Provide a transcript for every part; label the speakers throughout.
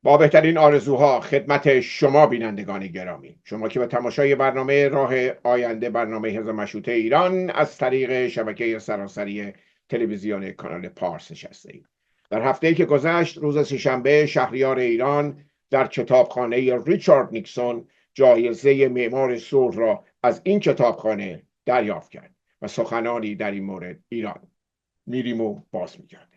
Speaker 1: با بهترین آرزوها خدمت شما بینندگان گرامی، شما که به تماشای برنامه راه آینده، برنامه حزب مشروطه ایران از طریق شبکه سراسری تلویزیون کانال پارس نشسته اید. در هفته‌ای که گذشت، روز سه‌شنبه، شهریار ایران در کتابخانه ریچارد نیکسون جایزه معمار صلح را از این کتابخانه دریافت کرد و سخنانی در این مورد ایران میریم و باز می‌گردیم.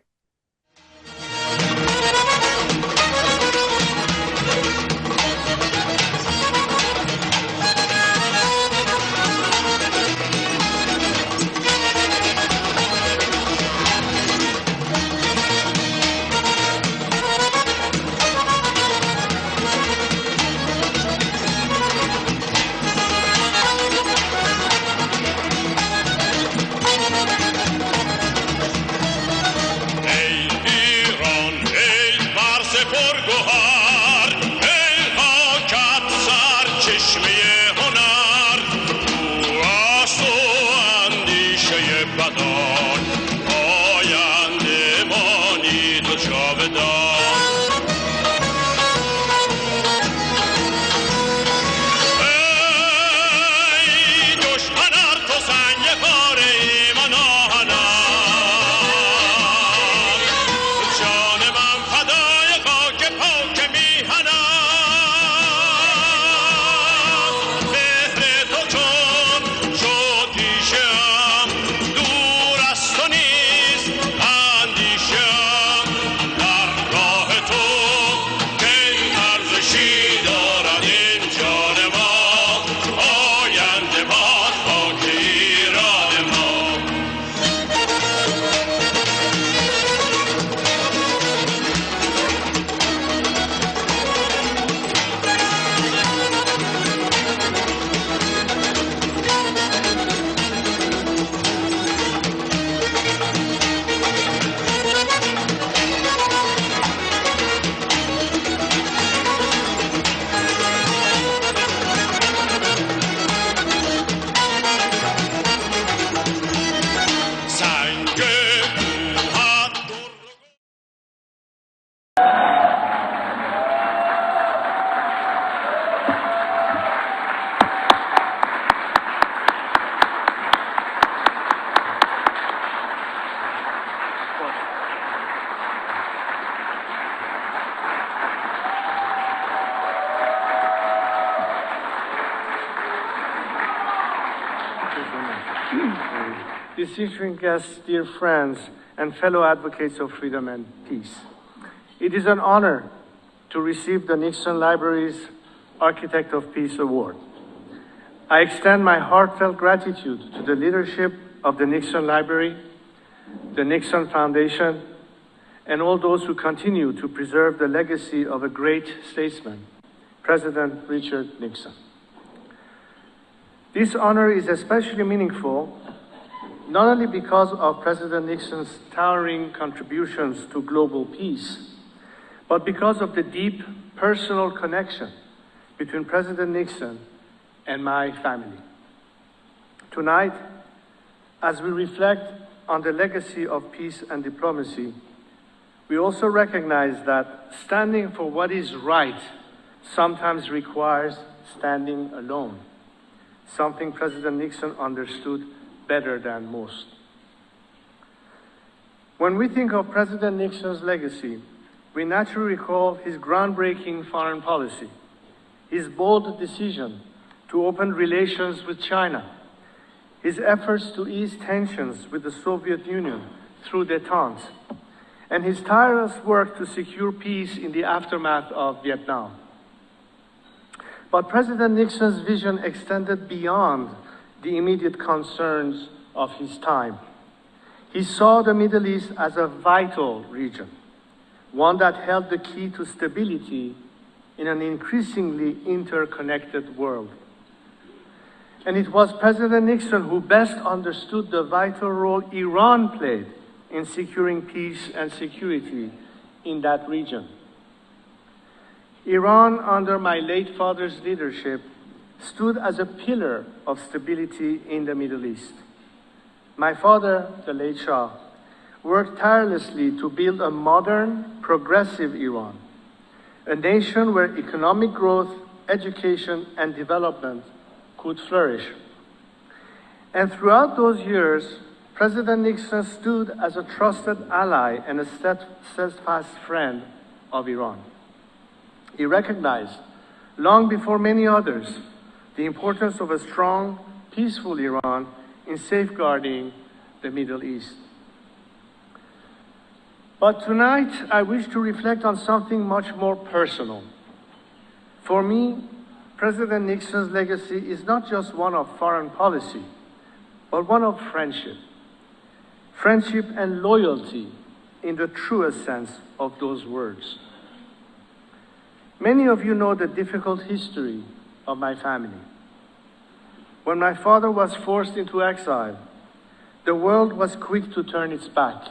Speaker 2: Distinguished guests, dear friends, and fellow advocates of freedom and peace. It is an honor to receive the Nixon Library's Architect of Peace Award. I extend my heartfelt gratitude to the leadership of the Nixon Library, the Nixon Foundation, and all those who continue to preserve the legacy of a great statesman, President Richard Nixon. This honor is especially meaningful not only because of President Nixon's towering contributions to global peace, but because of the deep personal connection between President Nixon and my family. Tonight, as we reflect on the legacy of peace and diplomacy, we also recognize that standing for what is right sometimes requires standing alone, something President Nixon understood better than most. When we think of President Nixon's legacy, we naturally recall his groundbreaking foreign policy, his bold decision to open relations with China, his efforts to ease tensions with the Soviet Union through détente, and his tireless work to secure peace in the aftermath of Vietnam. But President Nixon's vision extended beyond the immediate concerns of his time. He saw the Middle East as a vital region, one that held the key to stability in an increasingly interconnected world. And it was President Nixon who best understood the vital role Iran played in securing peace and security in that region. Iran, under my late father's leadership, stood as a pillar of stability in the Middle East. My father, the late Shah, worked tirelessly to build a modern, progressive Iran, a nation where economic growth, education, and development could flourish. And throughout those years, President Nixon stood as a trusted ally and a steadfast friend of Iran. He recognized, long before many others, the importance of a strong, peaceful Iran in safeguarding the Middle East. But tonight, I wish to reflect on something much more personal. For me, President Nixon's legacy is not just one of foreign policy, but one of friendship. Friendship and loyalty in the truest sense of those words. Many of you know the difficult history of my family. When my father was forced into exile, the world was quick to turn its back.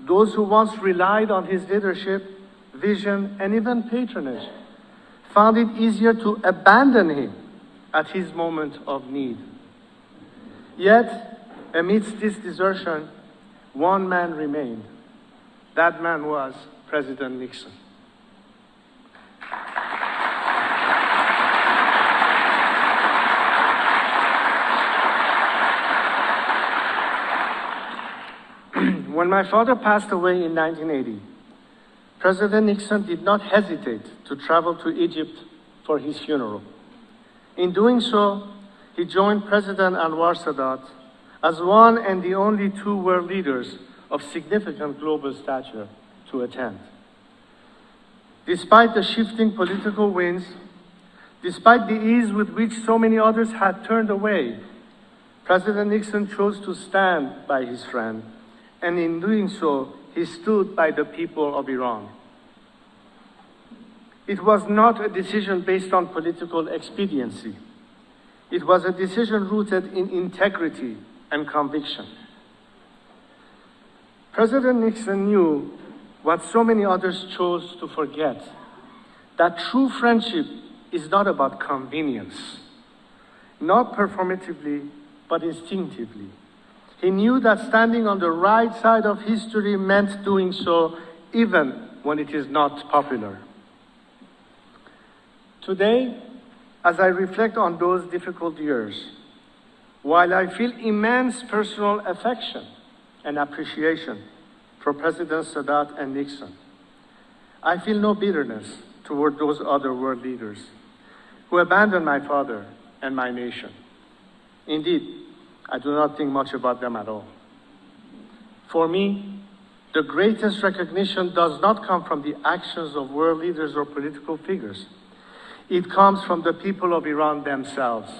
Speaker 2: Those who once relied on his leadership, vision, and even patronage found it easier to abandon him at his moment of need. Yet, amidst this desertion, one man remained. That man was President Nixon. When my father passed away in 1980, President Nixon did not hesitate to travel to Egypt for his funeral. In doing so, he joined President Anwar Sadat as one and the only two world leaders of significant global stature to attend. Despite the shifting political winds, despite the ease with which so many others had turned away, President Nixon chose to stand by his friend, and in doing so, he stood by the people of Iran. It was not a decision based on political expediency. It was a decision rooted in integrity and conviction. President Nixon knew what so many others chose to forget, that true friendship is not about convenience, not performatively, but instinctively. He knew that standing on the right side of history meant doing so even when it is not popular. Today, as I reflect on those difficult years, while I feel immense personal affection and appreciation for Presidents Sadat and Nixon, I feel no bitterness toward those other world leaders who abandoned my father and my nation. Indeed, I do not think much about them at all. For me, the greatest recognition does not come from the actions of world leaders or political figures. It comes from the people of Iran themselves.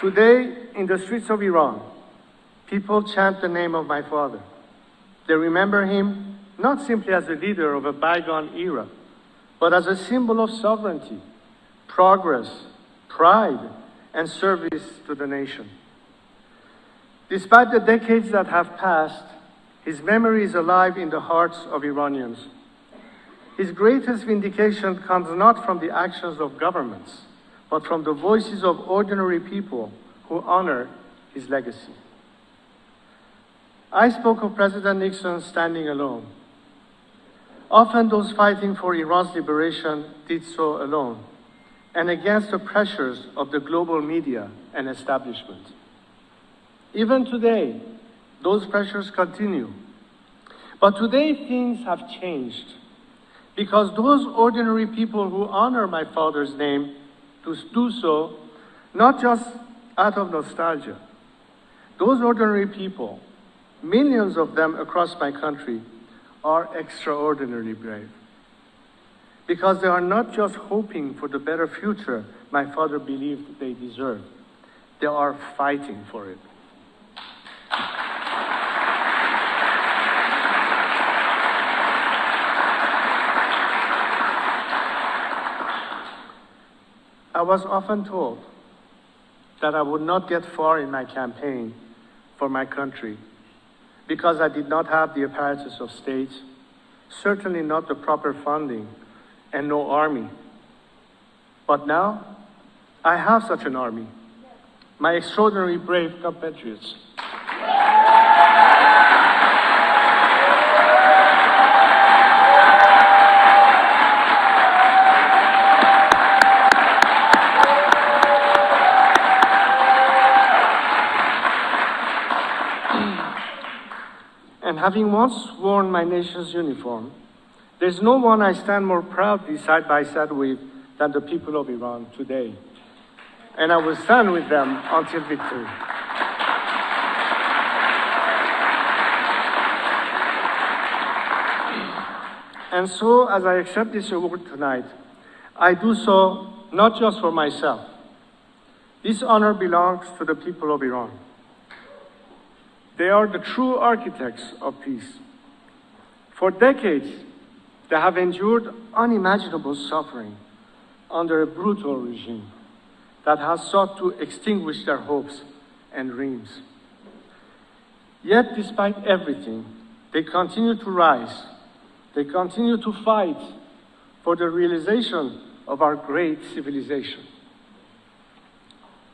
Speaker 2: Today, in the streets of Iran, people chant the name of my father. They remember him not simply as a leader of a bygone era, but as a symbol of sovereignty, progress, pride, and service to the nation. Despite the decades that have passed, his memory is alive in the hearts of Iranians. His greatest vindication comes not from the actions of governments, but from the voices of ordinary people who honor his legacy. I spoke of President Nixon standing alone. Often those fighting for Iran's liberation did so alone, and against the pressures of the global media and establishment. Even today, those pressures continue. But today things have changed, because those ordinary people who honor my father's name do so not just out of nostalgia. Those ordinary people, millions of them across my country, are extraordinarily brave, because they are not just hoping for the better future my father believed they deserved. They are fighting for it. I was often told that I would not get far in my campaign for my country because I did not have the apparatus of state, certainly not the proper funding, and no army. But now, I have such an army. my extraordinary brave compatriots. And having once worn my nation's uniform, there's no one I stand more proudly side by side with than the people of Iran today. And I will stand with them until victory. And so, as I accept this award tonight, I do so not just for myself. This honor belongs to the people of Iran. They are the true architects of peace. For decades, they have endured unimaginable suffering under a brutal regime that has sought to extinguish their hopes and dreams. Yet, despite everything, they continue to rise. They continue to fight for the realization of our great civilization.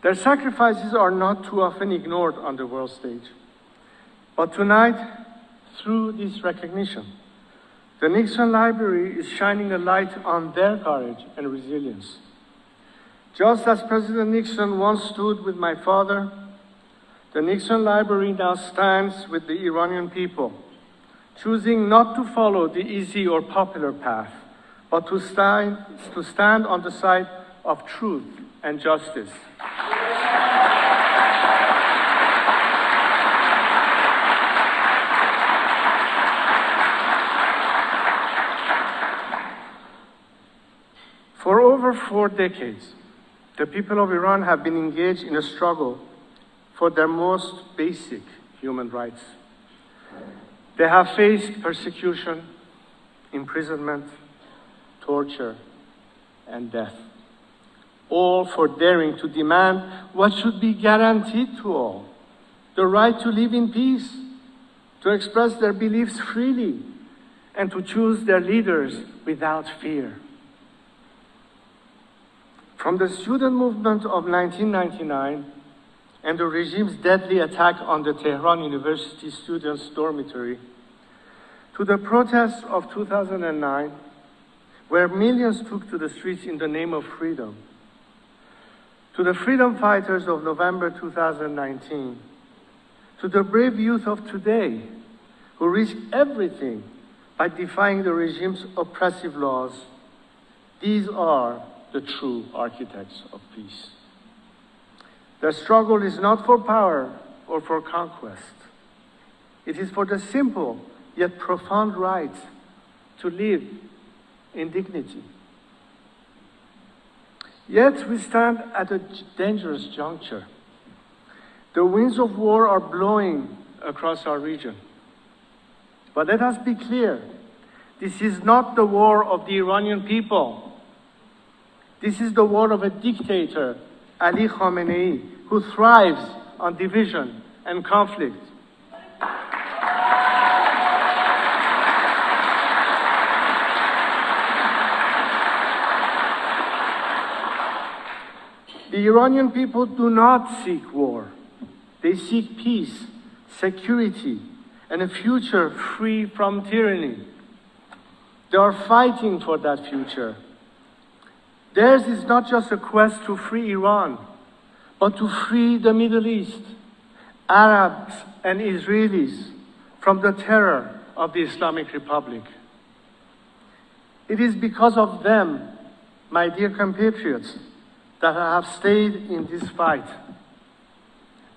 Speaker 2: Their sacrifices are not too often ignored on the world stage. But tonight, through this recognition, the Nixon Library is shining a light on their courage and resilience. Just as President Nixon once stood with my father, the Nixon Library now stands with the Iranian people, choosing not to follow the easy or popular path, but to stand on the side of truth and justice. For over 4 decades, the people of Iran have been engaged in a struggle for their most basic human rights. They have faced persecution, imprisonment, torture, and death, all for daring to demand what should be guaranteed to all: the right to live in peace, to express their beliefs freely, and to choose their leaders without fear. From the student movement of 1999 and the regime's deadly attack on the Tehran University students' dormitory, to the protests of 2009, where millions took to the streets in the name of freedom, to the freedom fighters of November 2019, to the brave youth of today who risk everything by defying the regime's oppressive laws, these are the true architects of peace. Their struggle is not for power or for conquest. It is for the simple yet profound right to live in dignity. Yet we stand at a dangerous juncture. The winds of war are blowing across our region. But let us be clear, this is not the war of the Iranian people. This is the war of a dictator, Ali Khamenei, who thrives on division and conflict. The Iranian people do not seek war. They seek peace, security, and a future free from tyranny. They are fighting for that future. Theirs is not just a quest to free Iran, but to free the Middle East, Arabs and Israelis from the terror of the Islamic Republic. It is because of them, my dear compatriots, that I have stayed in this fight.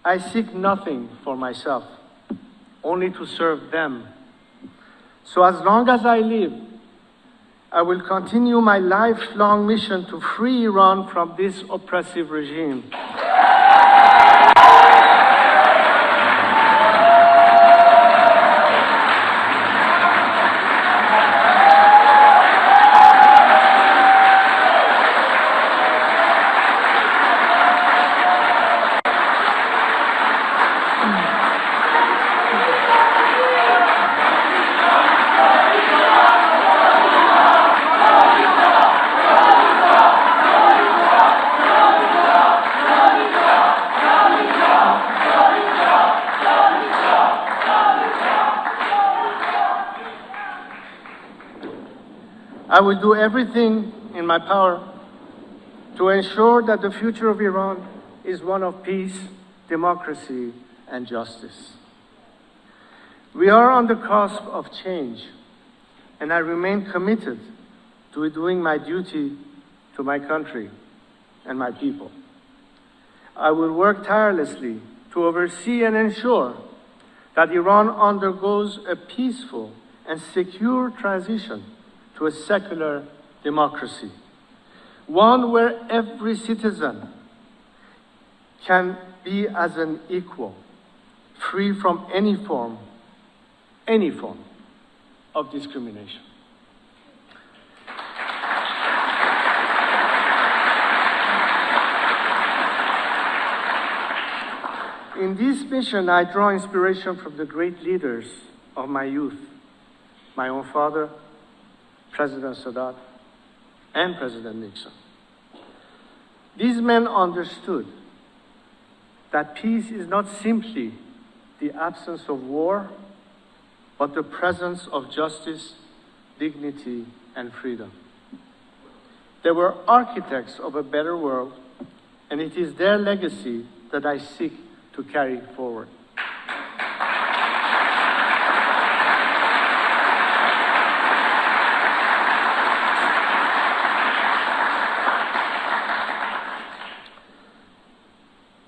Speaker 2: I seek nothing for myself, only to serve them. So as long as I live, I will continue my lifelong mission to free Iran from this oppressive regime. I will do everything in my power to ensure that the future of Iran is one of peace, democracy, and justice. We are on the cusp of change, and I remain committed to doing my duty to my country and my people. I will work tirelessly to oversee and ensure that Iran undergoes a peaceful and secure transition to a secular democracy, one where every citizen can be as an equal, free from any form of discrimination. In this mission, I draw inspiration from the great leaders of my youth, my own father, President Sadat, and President Nixon. These men understood that peace is not simply the absence of war, but the presence of justice, dignity, and freedom. They were architects of a better world, and it is their legacy that I seek to carry forward.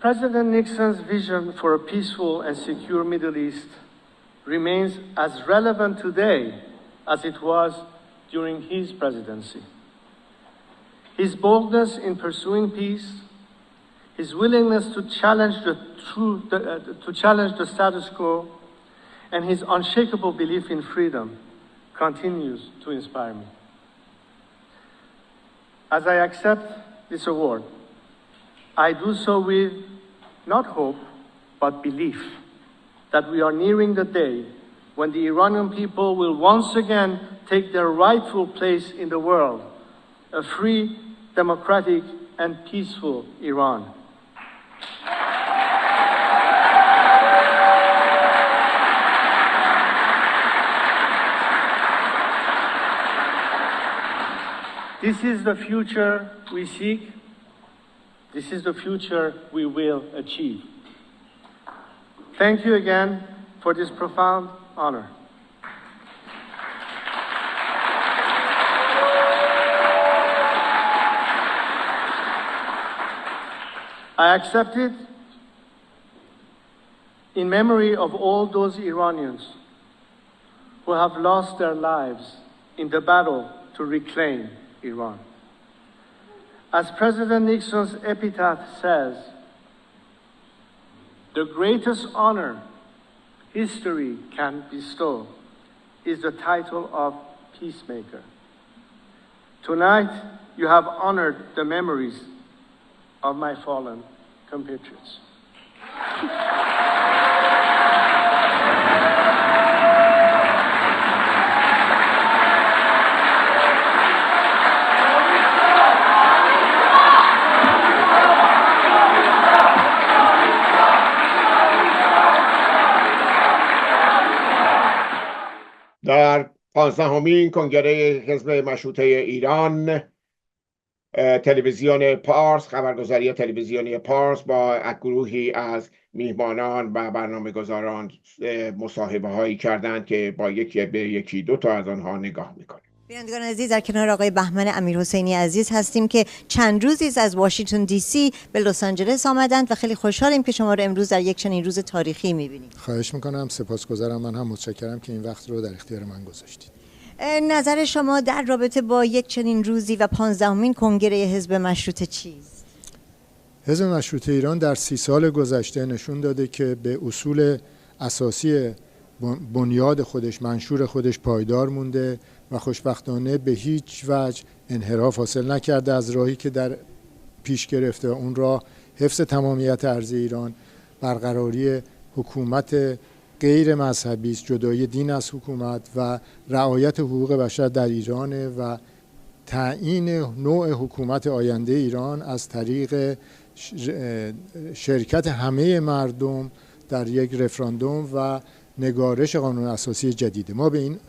Speaker 2: President Nixon's vision for a peaceful and secure Middle East remains as relevant today as it was during his presidency. His boldness in pursuing peace, his willingness to challenge the status quo, and his unshakable belief in freedom continues to inspire me. As I accept this award, I do so with not hope, but belief that we are nearing the day when the Iranian people will once again take their rightful place in the world, a free, democratic, and peaceful Iran. This is the future we seek. This is the future we will achieve. Thank you again for this profound honor. I accept it in memory of all those Iranians who have lost their lives in the battle to reclaim Iran. As President Nixon's epitaph says, the greatest honor history can bestow is the title of peacemaker. Tonight, you have honored the memories of my fallen compatriots.
Speaker 1: در 15مین کنگره حزب مشروطه ایران تلویزیون پارس، خبرگزاری تلویزیونی پارس با گروهی از میهمانان و برنامه‌گذاران مصاحبه هایی کردند که با یکی دو تا از آنها نگاه میکنیم.
Speaker 3: بینندگان عزیز، در کنار آقای بهمن امیرحسینی عزیز هستیم که چند روزی از واشنگتن دی سی به لس آنجلس آمدند و خیلی خوشحالیم که شما رو امروز در یک چنین روز تاریخی می‌بینیم.
Speaker 4: خواهش می‌کنم، سپاسگزارم. من هم متشکرم که این وقت رو در اختیار من گذاشتید.
Speaker 3: نظر شما در رابطه با یک چنین روزی و 15مین کنگره حزب مشروطه چیست؟
Speaker 4: حزب مشروطه ایران در 30 سال گذشته نشون داده که به اصول اساسی بنیاد خودش، منشور خودش پایدار مونده و خوشبختانه به هیچ وجه انحراف حاصل نکرده از راهی که در پیش گرفته. اون راه حفظ تمامیت ارضی ایران، برقراری حکومت غیر مذهبی است، جدای دین از حکومت و رعایت حقوق بشر در ایران و تعیین نوع حکومت آینده ایران از طریق شرکت همه مردم در یک رفراندوم و نگارش قانون اساسی جدیده. ما به این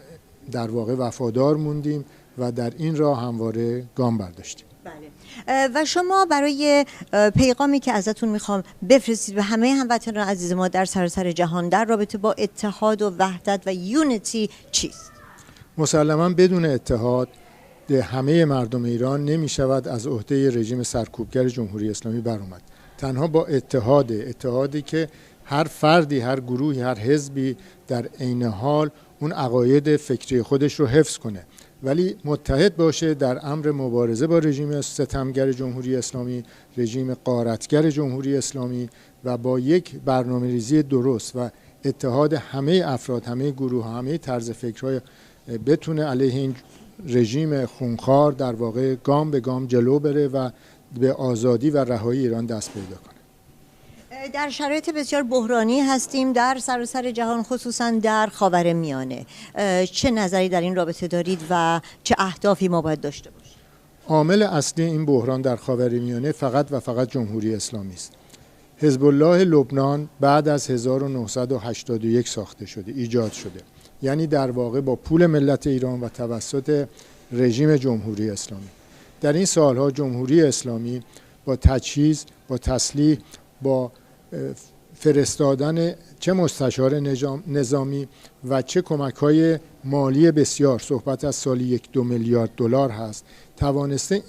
Speaker 4: در واقع وفادار موندیم و در این راه همواره گام برداشتیم.
Speaker 3: بله. و شما برای پیغامی که ازتون میخوام بفرستید به همه هموطنان عزیز ما در سراسر جهان در رابطه با اتحاد و وحدت و یونیتی چیست؟
Speaker 4: مسلماً بدون اتحاد همه مردم ایران نمی شود از عهده رژیم سرکوبگر جمهوری اسلامی برآمد. تنها با اتحادی که هر فردی، هر گروهی، هر حزبی در عین حال اون عقاید فکری خودش رو حفظ کنه، ولی متحد باشه در امر مبارزه با رژیم ستمگر جمهوری اسلامی، رژیم غارتگر جمهوری اسلامی، و با یک برنامه‌ریزی درست و اتحاد همه افراد، همه گروه، همه طرز فکرهای بتونه علیه این رژیم خونخوار در واقع گام به گام جلو بره و به آزادی و رهایی ایران دست پیدا کنه.
Speaker 3: در شرایط بسیار بحرانی هستیم در سراسر جهان، خصوصا در خاورمیانه. چه نظری در این رابطه دارید و چه اهدافی ما باید داشته باشیم؟
Speaker 4: عامل اصلی این بحران در خاورمیانه فقط و فقط جمهوری اسلامی است. حزب الله لبنان بعد از 1981 ساخته شده، ایجاد شده، یعنی در واقع با پول ملت ایران و توسط رژیم جمهوری اسلامی. در این سالها جمهوری اسلامی با تجهیز، با تسلیح، با فرستادن چه مستشار نظامی و چه کمک‌های مالی بسیار، صحبت از سالی 1-2 میلیارد دلار هست، توانسته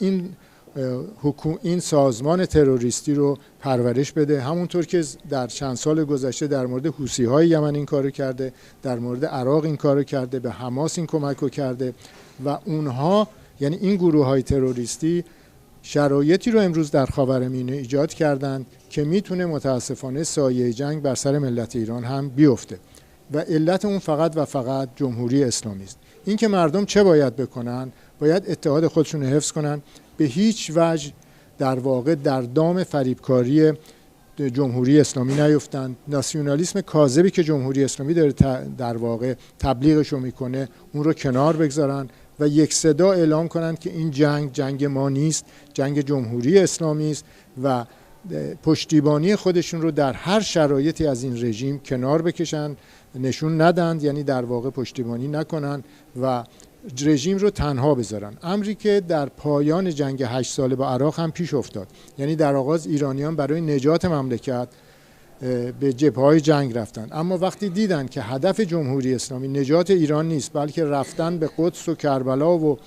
Speaker 4: این سازمان تروریستی رو پرورش بده. همونطور که در چند سال گذشته در مورد حوثی‌های یمن این کارو کرده، در مورد عراق این کارو کرده، به حماس این کمکو کرده، و اونها یعنی این گروه‌های تروریستی شرایطی رو امروز در خاورمیانه ایجاد کردند که میتونه متاسفانه سایه جنگ بر سر ملت ایران هم بیفته و علت اون فقط و فقط جمهوری اسلامی است. این که مردم چه باید بکنن؟ باید اتحاد خودشون رو حفظ کنن، به هیچ وجه در واقع در دام فریبکاری جمهوری اسلامی نیفتند. ناسیونالیسم کاذبی که جمهوری اسلامی داره در واقع تبلیغش رو میکنه اون رو کنار بگذارن و یک صدا اعلام کنند که این جنگ ما نیست، جنگ جمهوری اسلامی است، و پشتیبانی خودشون رو در هر شرایطی از این رژیم کنار بکشن، نشون ندند، یعنی در واقع پشتیبانی نکنن و رژیم رو تنها بذارن. امری که در پایان جنگ 8 ساله با عراق هم پیش افتاد، یعنی در آغاز ایرانیان برای نجات مملکت به جبهه‌های جنگ رفتن، اما وقتی دیدن که هدف جمهوری اسلامی نجات ایران نیست بلکه رفتن به قدس و کربلا و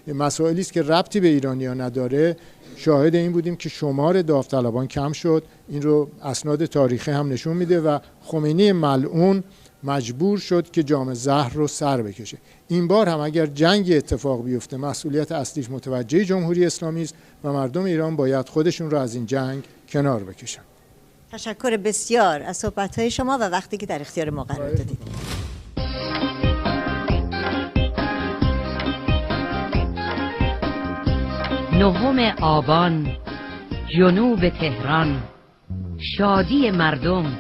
Speaker 4: مسائلی است که ربطی به ایرانی‌ها نداره، شاهد این بودیم که شمار داوطلبان کم شد. این رو اسناد تاریخی هم نشون میده و خمینی ملعون مجبور شد که جام زهر رو سر بکشه. این بار هم اگر جنگ اتفاق بیفته مسئولیت اصلیش متوجه جمهوری اسلامی است و مردم ایران باید خودشون رو از این جنگ کنار بکشن.
Speaker 3: تشکر بسیار از صحبت‌های شما و وقتی که در اختیار ما قرار دادید.
Speaker 5: 9 آبان جنوب تهران، شادی مردم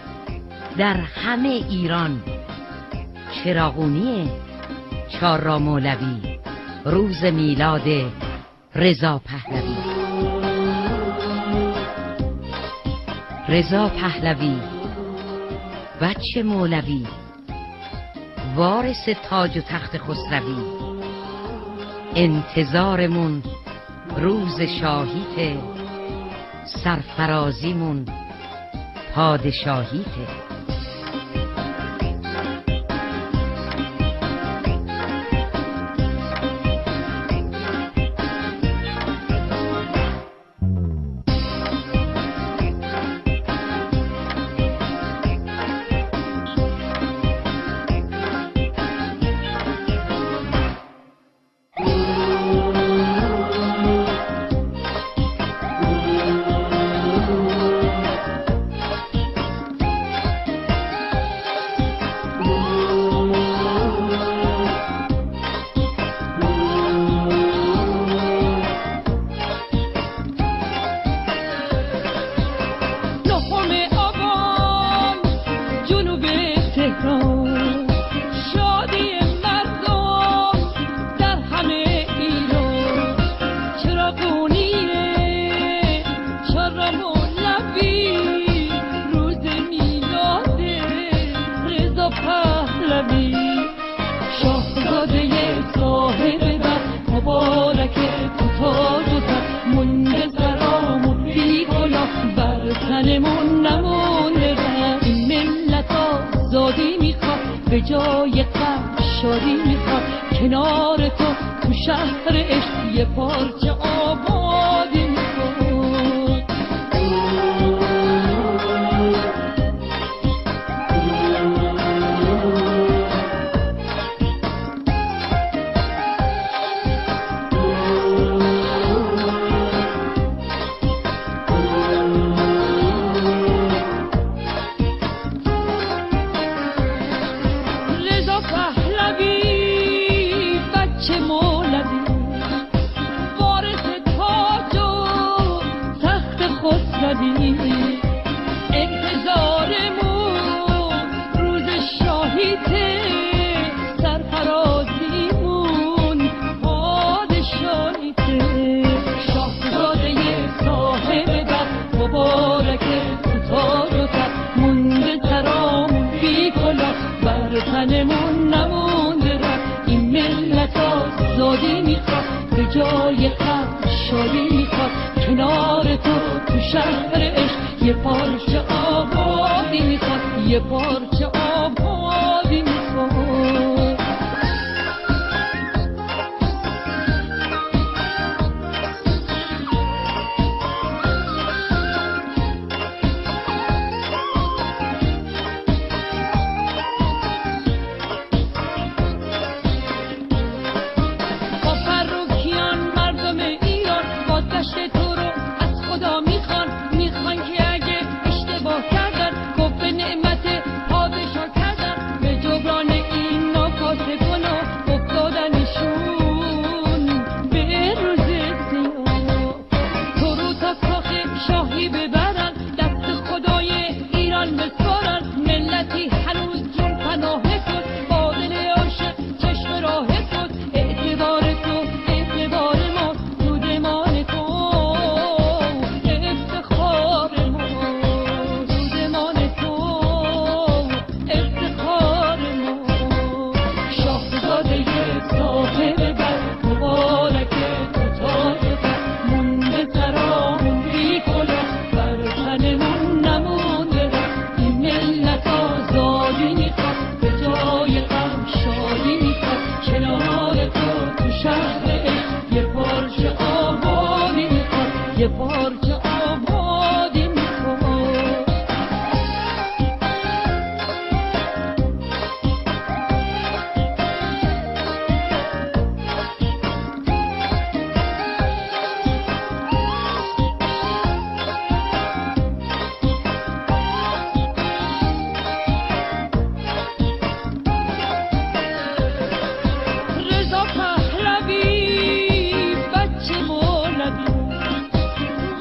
Speaker 5: در همه ایران. چراغونی چهارراه مولوی، روز میلاد رضا پهلوی. رضا پهلوی بچه مولوی، وارث تاج و تخت خسروی. انتظارمون روز شاهیته، سرفرازیمون پادشاهیته.
Speaker 6: شادی میخواد کنار تو تو شهر عشق یه پارچه آبادی میخواد. انتظارمون روز شاهیته سرفرازیمون پادشاهیته. شاهزاده صاحب بخت مبارکه تو تاج و تخت مونده ترامون بی کلاه بر تنمون نمونده رفت. این ملت آزادی میخواد به جای غم شادی میخواد کنار تو تو شهر عشق یه پارچه آبادی میخواد. یه پارچه آبادی میخواد. با فرخیان مردم ایران با دشت تو رو از خدا میخوان که اگه اشتباه کردن کفر نعمت پادشاه کردن به جبران این ناکاسه گناه افتادنشون به روز سیاه. تو رو تا کاخ شاهی ببرن دست خدای ایران بسپارن. ملتی هنوز جون پناه کن با دل عاشق چشم راه کن. اعتبار تو اعتبار ما سودمان تو افتخار ما سودمان تو افتخار ما. شاهزاده صاحب بخت مبارکه تو تاج و تخت مونده ترامون بی کلاه بر تنمون نمونده رفت. این ملت آزادی میخواد به جای غم شادی میخواد کنار تو تو شهر عشق یه پارچه آبادی میخواد. یه پارچه آبادی میخواد. رضا پهلوی بچه مولوی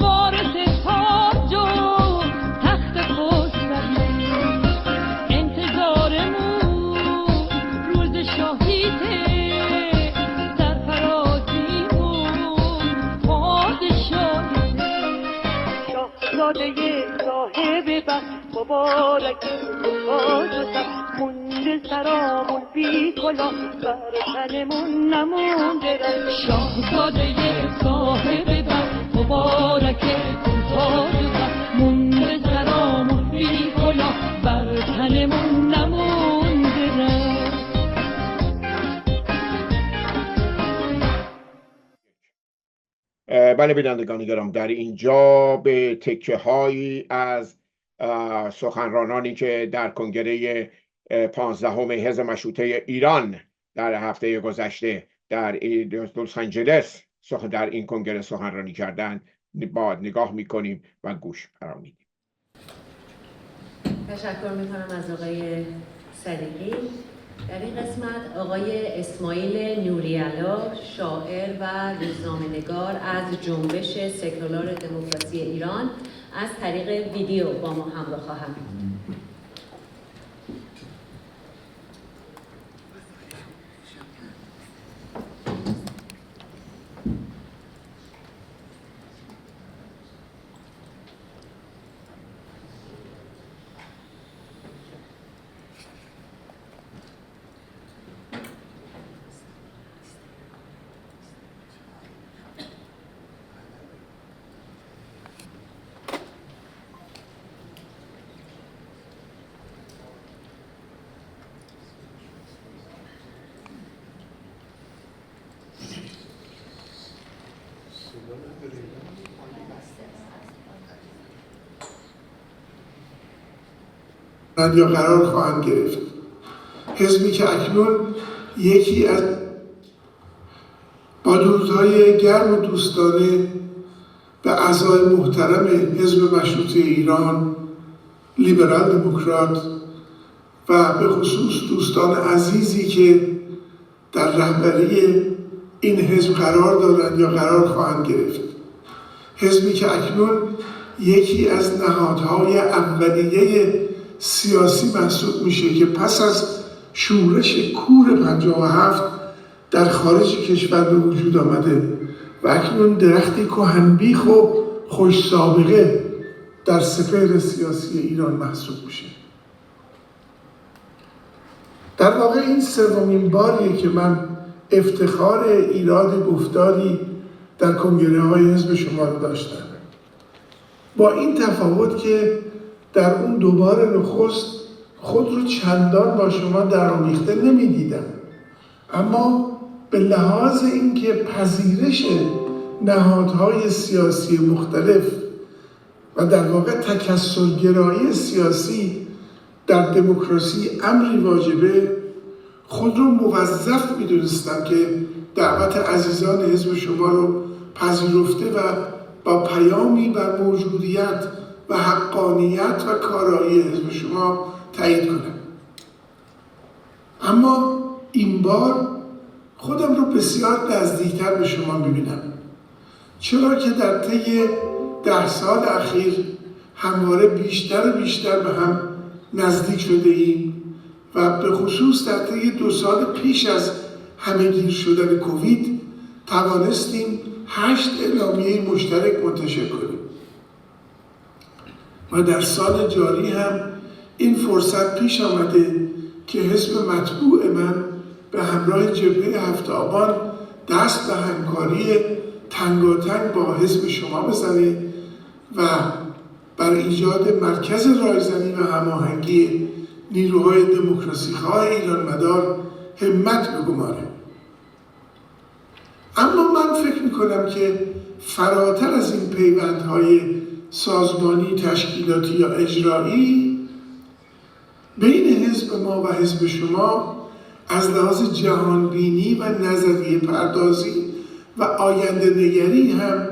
Speaker 6: وارث تاج و تخت خسروی. انتظارمون روز شاهیته سرفرازیمون پادشاهیته. شاهزاده صاحب بخت مبارکه تو تاج و تخت مونده سرامون بی کلاه بر تنمون نمونده رفت. شاهزاده صاحب بخت مبارکه تو تاج و تخت مونده سرامون بی کلاه بر تنمون نمونده رفت.
Speaker 1: بله بینندگان گرام، در اینجا به تکه هایی از سخنرانانی که در کنگره 15 حزب مشروطه ایران در هفته گذشته در لس آنجلس در این کنگره سخنرانی کردند با نگاه میکنیم و گوش قرار میدیم.
Speaker 7: تشکر میکنم از آقای صدیقی. در این قسمت آقای اسماعیل نوری‌علا، شاعر و روزنامه‌نگار از جنبش سکولار دموکراسی ایران از طریق ویدیو با ما همراه خواهند بود.
Speaker 8: یا قرار خواهند گرفت. حزبی که اکنون یکی از با درودهای گرم و دوستانه به اعضای محترم حزب مشروطه ایران، لیبرال دموکرات و به خصوص دوستان عزیزی که در رهبری این حزب قرار دارند یا قرار خواهند گرفت. حزبی که اکنون یکی از نهادهای اولیه سیاسی محسوب میشه که پس از شورش کور 57 در خارج کشور به وجود آمده و اکنون درختی کهنبیخ و خوش سابقه در سپهر سیاسی ایران محسوب میشه. در واقع این سومین باریه که من افتخار ایراد گفتاری در کنگره های حزب شما رو داشتم، با این تفاوت که در اون دوباره نخست خود رو چندان با شما درآمیخته نمیدیدم، اما به لحاظ اینکه پذیرش نهادهای سیاسی مختلف و در واقع تکثرگرایی سیاسی در دموکراسی امری واجبه، خود رو موظف میدونستم که دعوت عزیزان حزب شما رو پذیرفته و با پیامی بر موجودیت و حقانیت و کارایی حزب شما تایید کنم. اما این بار خودم رو بسیار نزدیکتر به شما میبینم، چرا که در طی 10 سال اخیر همواره بیشتر و بیشتر به هم نزدیک شده ایم و به خصوص در طی 2 سال پیش از همه‌گیر شدن کووید توانستیم 8 اعلامیه مشترک منتشر کنیم و در سال جاری هم این فرصت پیش آمده که حزب مطبوع من به همراه جبهه 7 آبان دست به همکاری تنگاتنگ با حزب شما بزنه و بر ایجاد مرکز رایزنی و هماهنگی نیروهای دموکراسی خواه ایران مدار همت بگماره. اما من فکر میکنم که فراتر از این پیوندهای سازمانی، تشکیلاتی یا اجرایی بین حزب ما و حزب شما از لحاظ جهانبینی و نظریه پردازی و آینده نگری هم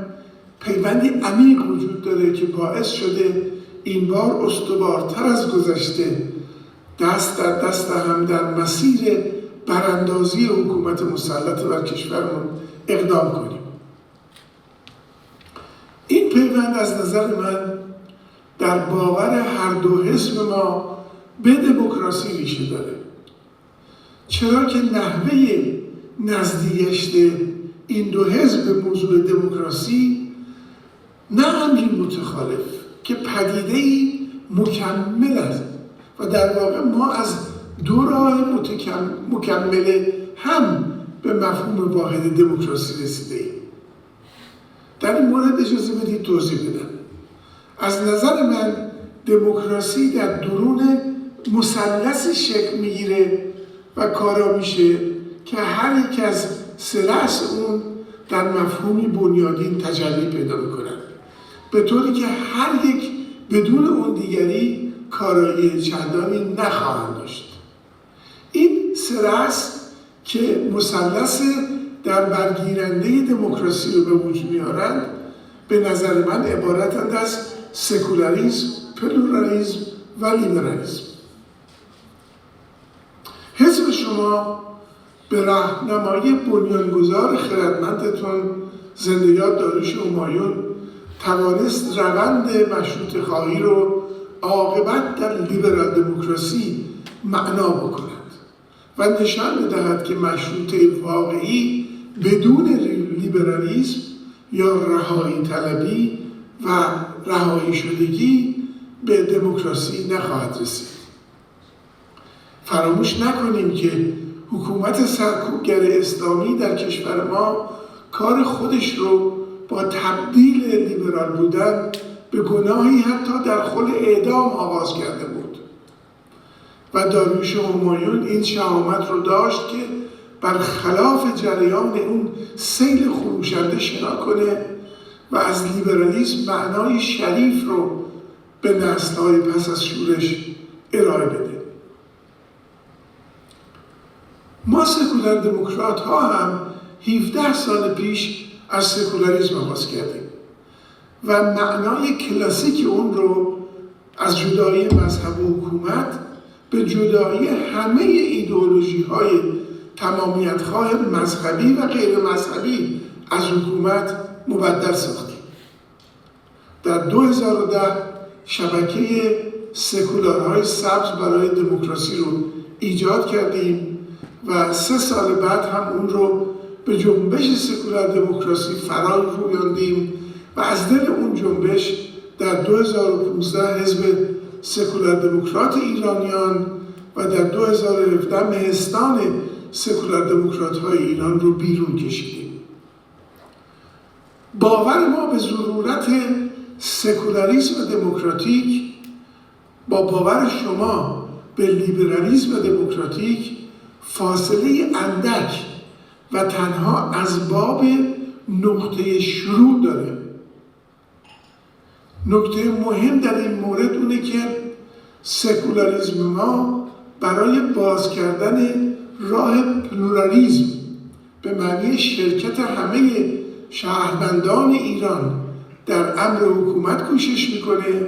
Speaker 8: پیوندی عمیق وجود داره که باعث شده این بار استوارتر از گذشته دست در دست هم در مسیر براندازی حکومت مسلط بر کشورمون اقدام کنیم. این پیوند از نظر من در باور هر دو حزب ما به دموکراسی ریشه داره، چرا که نحوه نزدیکشت این دو حزب به موضوع دموکراسی نه امری متخالف که پدیده‌ای مکمل است و در واقع ما از دو راه مکمل هم به مفهوم واحد دموکراسی رسیده ایم. در این مورد اجازه بدید توضیح بدم. از نظر من دموکراسی در درون مثلثی شکل میگیره و کارا میشه که هر یک از 3 رأس اون در مفهومی بنیادین تجلی پیدا میکنن، به طوری که هر یک بدون اون دیگری کارایی چندانی نخواهند داشت. این 3 رأس که مثلث در برگیرنده دموکراسی رو به وجود میارند به نظر من عبارتند از سکولاریسم، پلورالیسم و لیبرالیسم. حزب شما به راهنمایی بنیانگذار خردمندتون زنده‌یاد داریوش همایون توانست روند مشروطه خواهی رو عاقبت در لیبرال دموکراسی معنا بکند و نشان بدهد که مشروطه واقعی بدون لیبرالیسم یا رهایی طلبی و رهایی شدگی به دموکراسی نخواهد رسید. فراموش نکنیم که حکومت سرکوبگر اسلامی در کشور ما کار خودش رو با تبدیل لیبرال بودن به گناهی حتی در خل اعدام آغاز کرده بود و داریوش همایون این شهامت رو داشت که برخلاف جریان اون سیل خروشنده شنا کنه و از لیبرالیسم معنای شریف رو به نسل‌های پس از شورش ارائه بده. ما سکولار دموکرات ها هم 17 سال پیش از سکولاریسم آغاز کردیم و معنای کلاسیک اون رو از جدایی مذهب و حکومت به جدایی همه ایدئولوژی های تمامیت‌خواه مذهبی و غیر مذهبی از حکومت مبدل ساختیم. در 2010 شبکه سکولارهای سبز برای دموکراسی رو ایجاد کردیم و 3 سال بعد هم اون رو به جنبش سکولار دموکراسی فرا رویاندیم و از دل اون جنبش در 2015 حزب سکولار دموکرات ایرانیان و در 2017 مهستان سکولار دموکرات های ایران رو بیرون کشیدیم. باور ما به ضرورت سکولاریسم دموکراتیک با باور شما به لیبرالیسم دموکراتیک فاصله اندک و تنها از باب نقطه شروع داره. نکته مهم در این مورد اونه که سکولاریسم ما برای باز کردن راه پلورالیسم به معنی شرکت همه شهروندان ایران در امر حکومت کوشش میکنه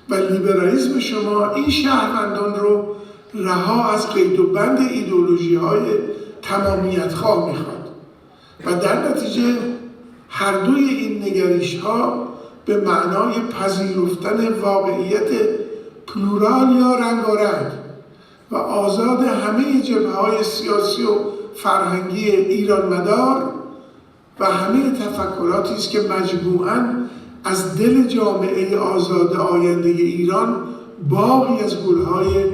Speaker 8: و لیبرالیسم شما این شهروندان رو رها از قید و بند ایدئولوژی های تمامیت خواه میخواد و در نتیجه هر دوی این نگریش ها به معنای پذیرفتن واقعیت پلورال یا رنگارنگ و آزاد همه جبهه‌های سیاسی و فرهنگی ایران مدار و همه تفکراتی است که مجموعاً از دل جامعه آزاد آینده ایران باغی از گل‌های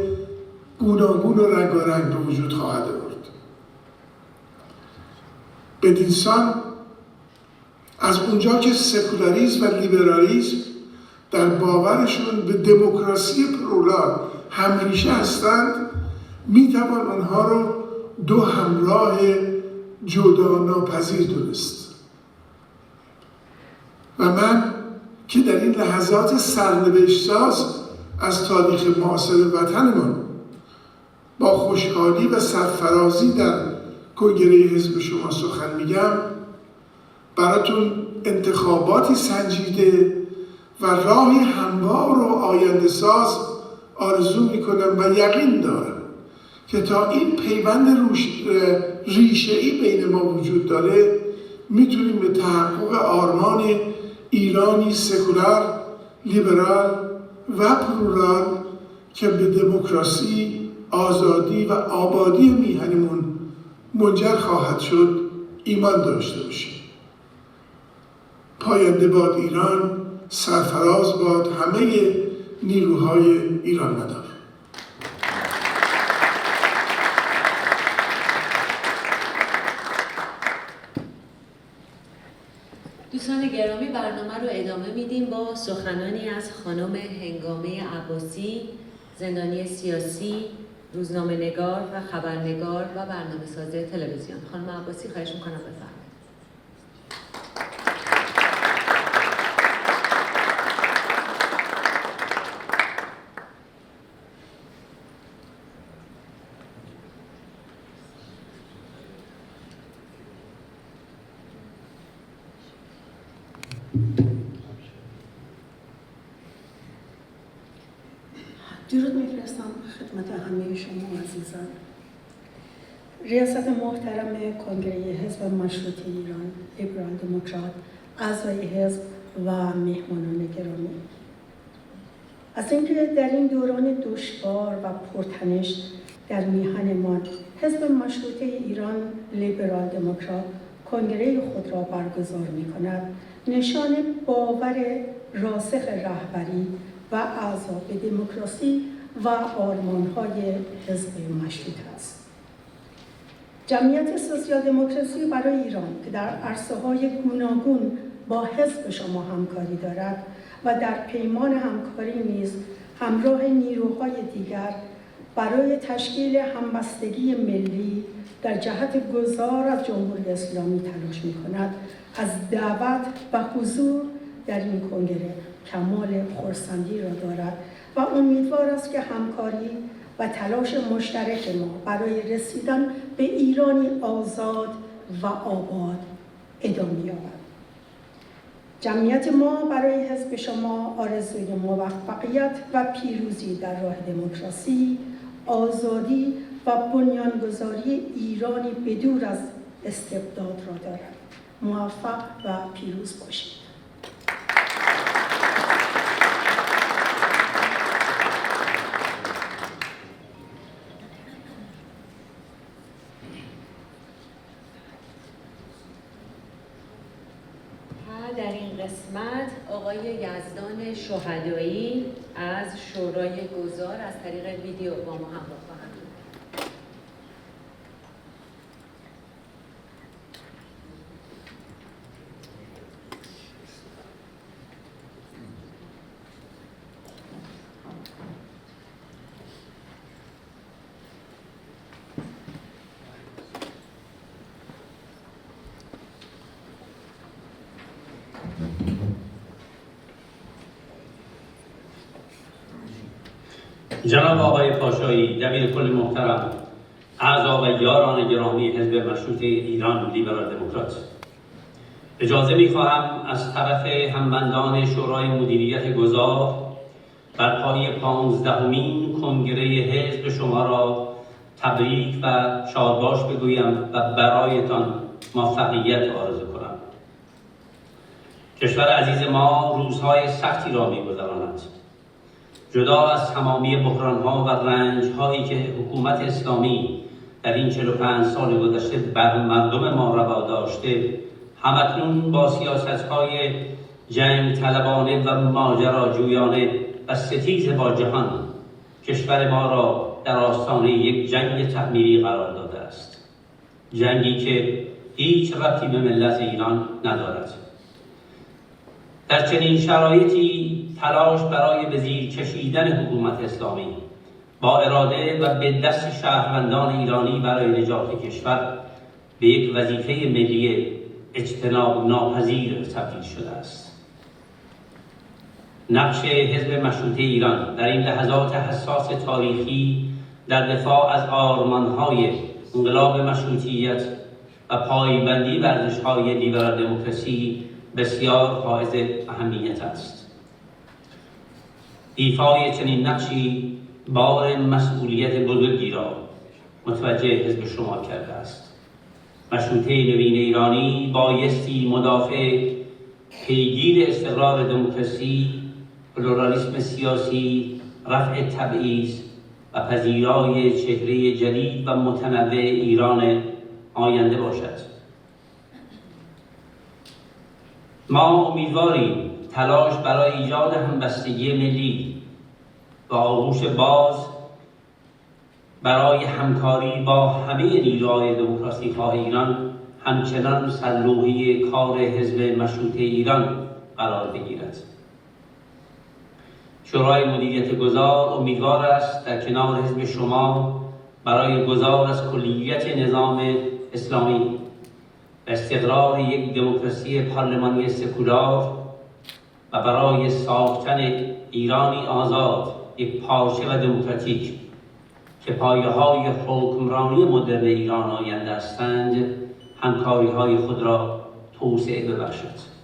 Speaker 8: گوناگون و رنگارنگ به وجود خواهد آورد. بدینسان از اونجا که سکولاریسم و لیبرالیسم در باورشون به دموکراسی پلورال همریشه هستند، میتوان آنها رو دو همراه جدا ناپذیر دونست. و من که در این لحظات سرنوشت‌ساز از تاریخ معاصر وطنمان با خوشحالی و سرفرازی در کنگره حزب شما سخن میگم، براتون انتخاباتی سنجیده و راهی هموار و آینده ساز آرزو میکنم و یقین دارم که تا این پیوند ریشه‌ای بین ما وجود داره میتونیم به تحقق آرمان ایرانی سکولار، لیبرال و پلورال که به دموکراسی، آزادی و آبادی میهنمون منجر خواهد شد ایمان داشته باشیم. پاینده باد ایران، سرفراز باد همه نیروهای ایران مدار.
Speaker 7: دوستان گرامی، برنامه رو ادامه میدیم با سخنانی از خانم هنگامه عباسی، زندانی سیاسی، روزنامه‌نگار و خبرنگار و برنامه‌ساز تلویزیون. خانم عباسی، خواهش میکنم بفرمایید.
Speaker 9: درود میفرستم خدمت همه شما عزیزان. ریاست محترم کنگره حزب مشروطه ایران لیبرال دموکرات، اعضای حزب و مهمانان گرامی، از اینکه در این دوران دشوار و پرتنش در میهنمان حزب مشروطه ایران لیبرال دموکرات کنگره خود را برگزار می‌کند، نشان باور راسخ رهبری و اعضا به دموکراسی و آرمان‌های حزب مشروطه است. جمعیت سوسیال دموکراسی برای ایران که در عرصه‌های گوناگون با حزب شما همکاری دارد و در پیمان همکاری نیز همراه نیروهای دیگر برای تشکیل همبستگی ملی در جهت گذار از جمهوری اسلامی تلاش می‌کند، از دعوت و حضور در این کنگره کمال خرسندی را دارد و امیدوار است که همکاری و تلاش مشترک ما برای رسیدن به ایرانی آزاد و آباد ادامه یابد. جمعیت ما برای حزب شما آرزوی موفقیت و پیروزی در راه دموکراسی، آزادی و بنیانگذاری ایرانی بدور از استبداد را دارد. موفق و پیروز باشید.
Speaker 7: در این قسمت آقای یزدان شهدایی از شورای گذار از طریق ویدیو با ما همراه خواهند بود.
Speaker 10: جناب آقای پاشایی، دبیر کل محترم، اعضا و یاران گرامی حزب مشروطه ایران لیبرال دموکرات، اجازه می‌خواهم از طرف همبندان شورای مدیریت گذار برپایی 15مین کنگره حزب شما را تبریک و شادباش بگویم و برایتان موفقیت آرزو کنم. کشور عزیز ما روزهای سختی را می‌گذراند. جدا از تمامی بحران‌ها و رنج‌هایی که حکومت اسلامی در این 45 سال گذشته بر مردم ما روا داشته، همکنون با سیاست‌های جنگ طلبانه و ماجراجویانه و ستیز با جهان کشور ما را در آستانه یک جنگ تعمیری قرار داده است. جنگی که هیچ ربطی به ملت ایران ندارد. در چنین شرایطی تلاش برای به زیر کشیدن حکومت اسلامی با اراده و به دست شهروندان ایرانی برای نجات کشور به یک وظیفه ملی اجتناب ناپذیر تبدیل شده است. نقش حزب مشروطه ایران در این لحظات حساس تاریخی در دفاع از آرمان‌های انقلاب مشروطیت و پایبندی بر ارزش‌های لیبرال دموکراسی بسیار حائز اهمیت است. ایفای چنین نقشی بار مسئولیت بزرگی را متوجه حزب شما کرده است. مشروطه نوین ایرانی بایستی مدافع پیگیر استقرار دموکراسی، پلورالیسم سیاسی، رفع تبعیض و پذیرای چهره جدید و متنوع ایران آینده باشد. ما امیدواریم تلاش برای ایجاد همبستگی ملی و آغوش باز برای همکاری با همه نیروهای دموکراسی خواه ایران همچنان سرلوحی کار حزب مشروطه ایران قرار بگیرد. شورای مدیریت گذار امیدوار است در کنار حزب شما برای گذار از کلیت نظام اسلامی و استقرار یک دموکراسی پارلمانی سکولار و برای ساختن ایرانی آزاد، یک پارچه و دموکراتیک که پایه‌های حکمرانی مدرن ایران آینده هستند، همکاری‌های خود را توسعه ببخشد.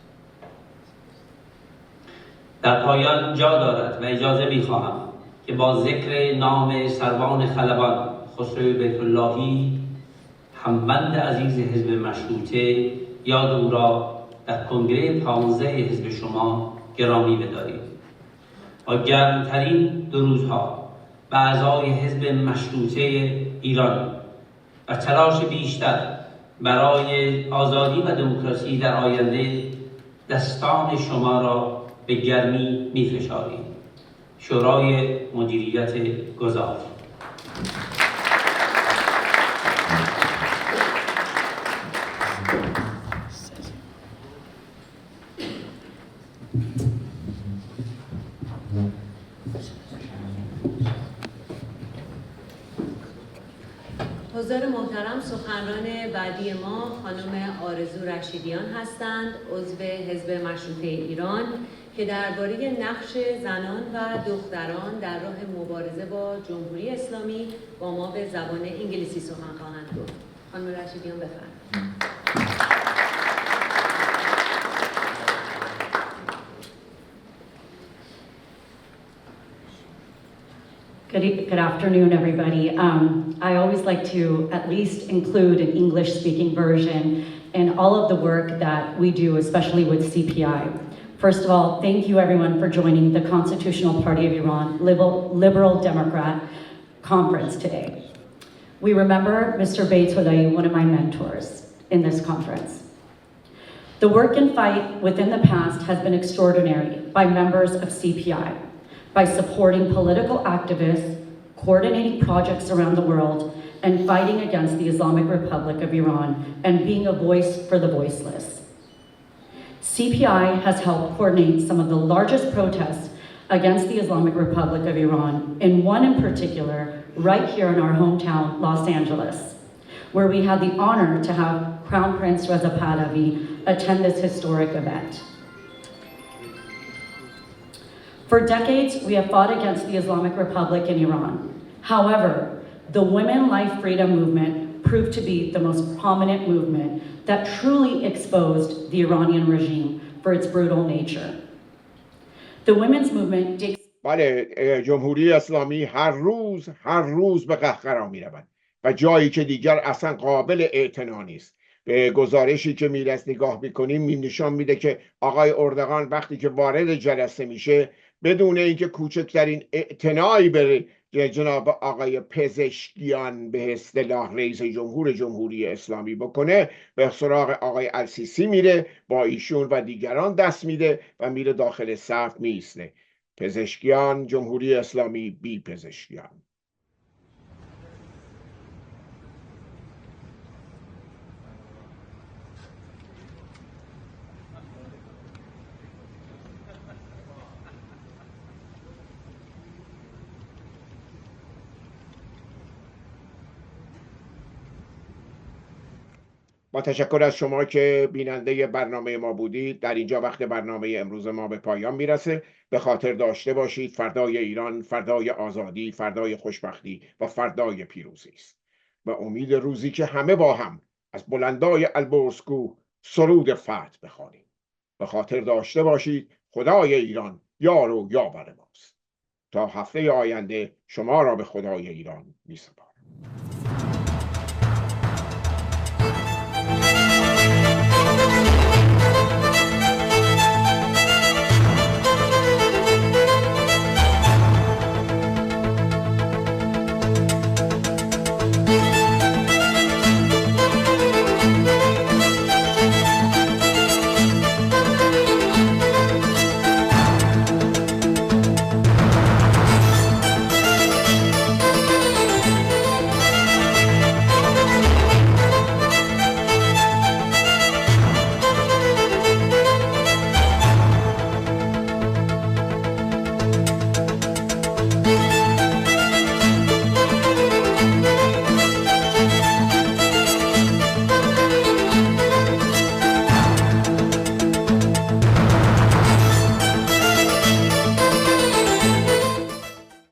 Speaker 10: در پایان جا دارد و اجازه می‌خواهم که با ذکر نام سروان خلبان خسرو بیت‌اللهی، همبند عزیز حزب مشروطه، یاد او را در کنگره 15 حزب شما گرامی بداریم. با گرمترین درودها به اعضای حزب مشروطه ایران و تلاش بیشتر برای آزادی و دموکراسی در آینده دستان شما را به گرمی می‌فشاریم. شورای مدیریت گذار.
Speaker 7: حضور دوستدار محترم، سخنران بعدی ما خانم آرزو رشیدیان هستند، عضو حزب مشروطه ایران، که درباره نقش زنان و دختران در راه مبارزه با جمهوری اسلامی با ما به زبان انگلیسی سخن خواهند گفت. خانم رشیدیان بفرمایید.
Speaker 11: Good afternoon, everybody. I always like to at least include an English-speaking version in all of the work that we do, especially with CPI. First of all, thank you everyone for joining the Constitutional Party of Iran Liberal Democrat Conference today. We remember Mr. Beytullah, one of my mentors in this conference. The work and fight within the past has been extraordinary by members of CPI, by supporting political activists, coordinating projects around the world, and fighting against the Islamic Republic of Iran and being a voice for the voiceless. CPI has helped coordinate some of the largest protests against the Islamic Republic of Iran, and one in particular right here in our hometown, Los Angeles, where we had the honor to have Crown Prince Reza Pahlavi attend this historic event. For decades, we have fought against the Islamic Republic in Iran. However, the Women Life Freedom Movement proved to be the most prominent movement that truly exposed the Iranian regime for its brutal nature. The women's movement
Speaker 1: بله، جمهوری اسلامی هر روز به قهقرا می رود و جایی که دیگر اصلا قابل اعتنا نیست. به گزارشی که میرس نگاه میکنیم نشان میده که آقای اردوغان وقتی که وارد جلسه میشه بدون اینکه کوچکترین اعتنایی به جناب آقای پزشکیان به اصطلاح رئیس جمهور جمهوری اسلامی بکنه، به سراغ آقای السیسی میره، با ایشون و دیگران دست میده و میره داخل صف میسته. پزشکیان، جمهوری اسلامی بی پزشکیان. با تشکر از شما که بیننده برنامه ما بودید. در اینجا وقت برنامه امروز ما به پایان میرسه. به خاطر داشته باشید فردای ایران، فردای آزادی، فردای خوشبختی و فردای پیروزی است. و امید روزی که همه با هم از بلندای البرزگو سرود فتح بخوانیم. به خاطر داشته باشید خدای ایران یار و یاور ماست. تا هفته آینده شما را به خدای ایران می‌سپارم.